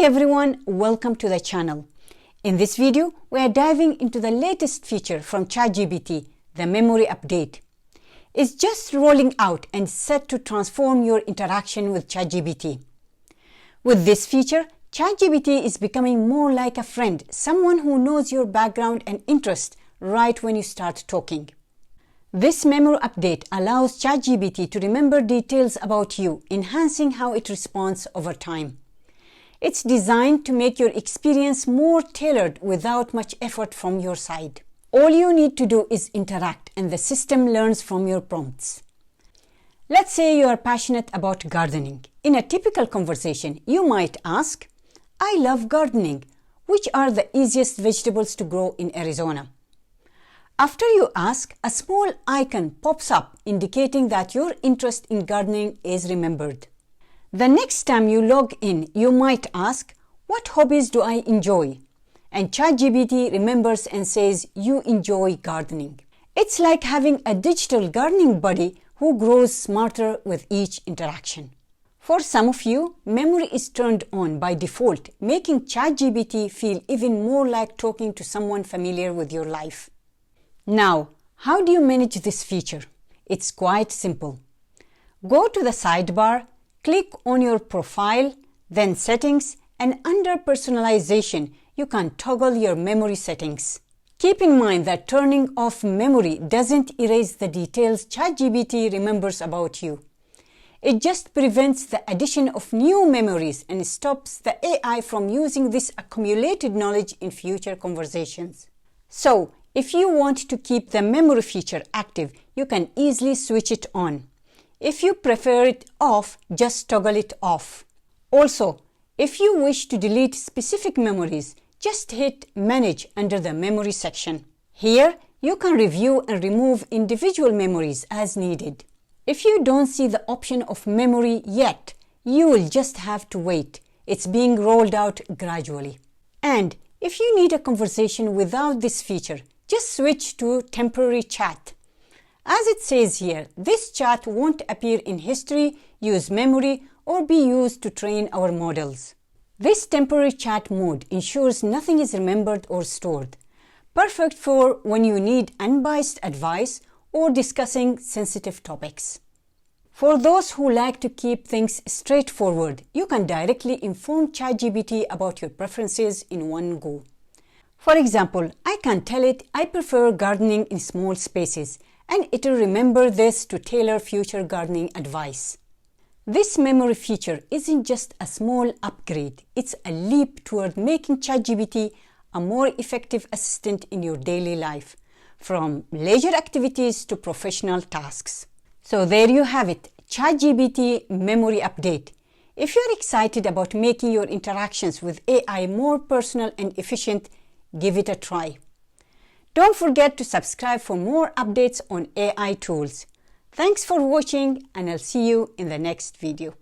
everyone, welcome to the channel. In this video, we are diving into the latest feature from ChatGPT, the memory update. It's just rolling out and set to transform your interaction with ChatGPT. With this feature, ChatGPT is becoming more like a friend, someone who knows your background and interest right when you start talking. This memory update allows ChatGPT to remember details about you, enhancing how it responds over time. It's designed to make your experience more tailored without much effort from your side. All you need to do is interact, and the system learns from your prompts. Let's say you are passionate about gardening. In a typical conversation, you might ask, "I love gardening. Which are the easiest vegetables to grow in Arizona?" After you ask, a small icon pops up indicating that your interest in gardening is remembered. The next time you log in, you might ask, "What hobbies do I enjoy?" And ChatGPT remembers and says you enjoy gardening. It's like having a digital gardening buddy who grows smarter with each interaction. For some of you, memory is turned on by default, making ChatGPT feel even more like talking to someone familiar with your life. Now, how do you manage this feature? It's quite simple. Go to the sidebar, click on your profile, then Settings, and under Personalization, you can toggle your memory settings. Keep in mind that turning off memory doesn't erase the details ChatGPT remembers about you. It just prevents the addition of new memories and stops the AI from using this accumulated knowledge in future conversations. So, if you want to keep the memory feature active, you can easily switch it on. If you prefer it off, just toggle it off. Also, if you wish to delete specific memories, just hit Manage under the Memory section. Here, you can review and remove individual memories as needed. If you don't see the option of memory yet, you will just have to wait. It's being rolled out gradually. And if you need a conversation without this feature, just switch to Temporary Chat. As it says here, this chat won't appear in history, use memory, or be used to train our models. This temporary chat mode ensures nothing is remembered or stored. Perfect for when you need unbiased advice or discussing sensitive topics. For those who like to keep things straightforward, you can directly inform ChatGPT about your preferences in one go. For example, I can tell it I prefer gardening in small spaces, and it will remember this to tailor future gardening advice. This memory feature isn't just a small upgrade, it's a leap toward making ChatGPT a more effective assistant in your daily life, from leisure activities to professional tasks. So there you have it, ChatGPT Memory Update. If you're excited about making your interactions with AI more personal and efficient, give it a try. Don't forget to subscribe for more updates on AI tools. Thanks for watching, and I'll see you in the next video.